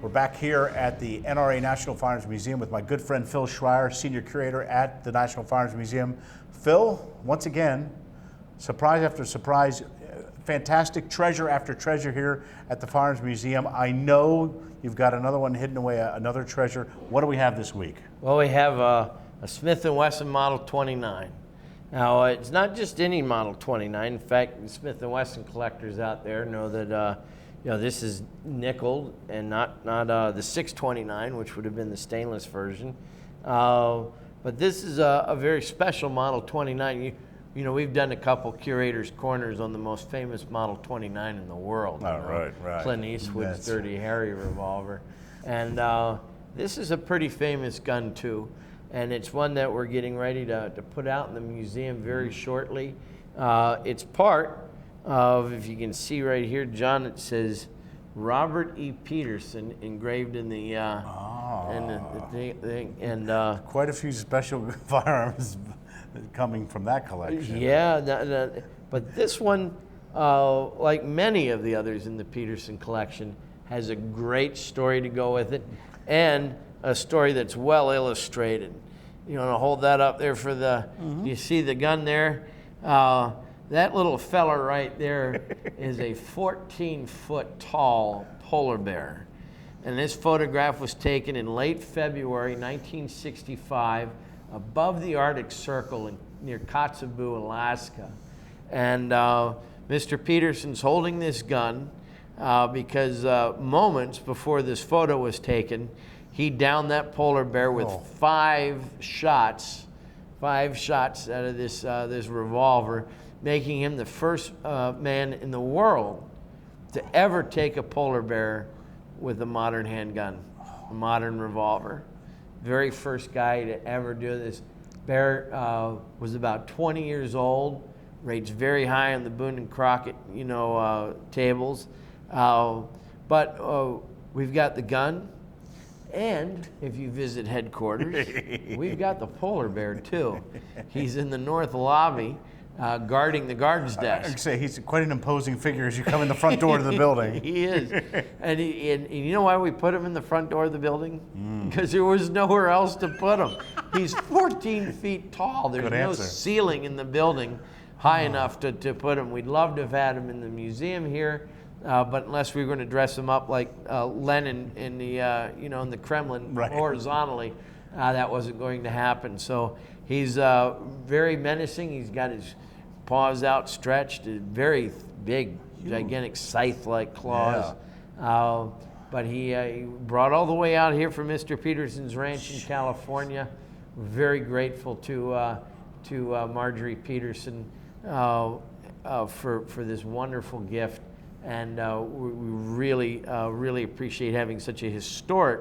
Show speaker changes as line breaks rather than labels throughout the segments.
We're back here at the NRA National Firearms Museum with my good friend Phil Schreier, Senior Curator at the National Firearms Museum. Phil, once again, surprise after surprise, fantastic treasure after treasure here at the Firearms Museum. I know you've got another one hidden away, another treasure. What do we have this week?
Well, we have a Smith & Wesson Model 29. Now, it's not just any Model 29. In fact, the Smith & Wesson collectors out there know that this is nickeled and not the 629, which would have been the stainless version. But this is a very special Model 29. You know, we've done a couple Curator's Corners on the most famous Model 29 in the world.
Right.
Clint Eastwood's Dirty Harry revolver. And this is a pretty famous gun, too. And it's one that we're getting ready to put out in the museum very shortly. It's part of, if you can see right here, John, it says Robert E. Peterson engraved in the thing. And
quite a few special firearms coming from that collection.
Yeah, but this one, like many of the others in the Peterson collection, has a great story to go with it, and a story that's well illustrated. You want to hold that up there for the, you see the gun there? That little fella right there is a 14-foot tall polar bear. And this photograph was taken in late February 1965 above the Arctic Circle near Kotzebue, Alaska. And Mr. Peterson's holding this gun because moments before this photo was taken, he downed that polar bear with five shots out of this revolver, making him the first man in the world to ever take a polar bear with a modern handgun, a modern revolver. Very first guy to ever do this. Bear was about 20 years old, rates very high on the Boone and Crockett, tables. But we've got the gun. And if you visit headquarters, we've got the polar bear too. He's in the north lobby guarding the guard's desk.
I'd say he's quite an imposing figure as you come in the front door to the building.
He is. And you know why we put him in the front door of the building? Because there was nowhere else to put him. He's 14 feet tall. There's no ceiling in the building high enough to put him. We'd love to have had him in the museum here. But unless we were going to dress him up like Lenin in the in the Kremlin horizontally, that wasn't going to happen. So he's very menacing. He's got his paws outstretched, very big, gigantic scythe-like claws. Yeah. But he brought all the way out here from Mr. Peterson's ranch in California. We're very grateful to Marjorie Peterson for this wonderful gift. And we really appreciate having such a historic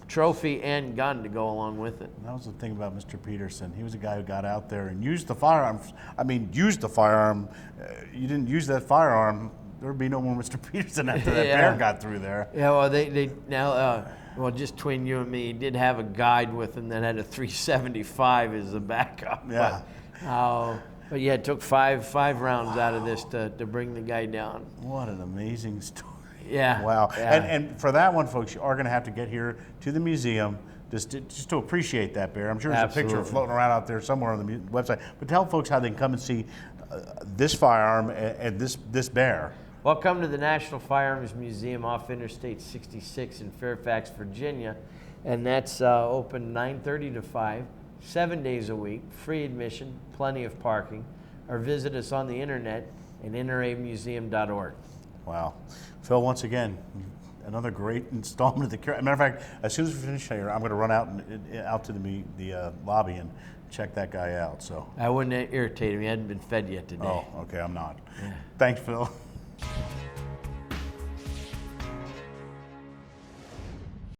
trophy and gun to go along with it.
That was the thing about Mr. Peterson. He was a guy who got out there and used the firearm. I mean, used the firearm. You didn't use that firearm, there would be no more Mr. Peterson after that bear got through there.
Yeah, well, they now, well, just between you and me, he did have a guide with him that had a 375 as a backup.
Yeah.
But yeah, it took five rounds out of this to bring the guy down.
What an amazing story.
Yeah.
Wow.
Yeah.
And for that one, folks, you are going to have to get here to the museum just to appreciate that bear. I'm sure there's a picture floating around out there somewhere on the website. But tell folks how they can come and see this firearm and this bear.
Welcome to the National Firearms Museum off Interstate 66 in Fairfax, Virginia. And that's open 9:30 to 5. 7 days a week, free admission, plenty of parking, or visit us on the internet at nramuseum.org.
Wow. Phil, once again, another great installment of the Curator. Matter of fact, as soon as we finish here, I'm going to run out to the lobby and check that guy out. So
I wouldn't irritate him. He hadn't been fed yet today.
Oh, okay, I'm not. Yeah. Thanks, Phil.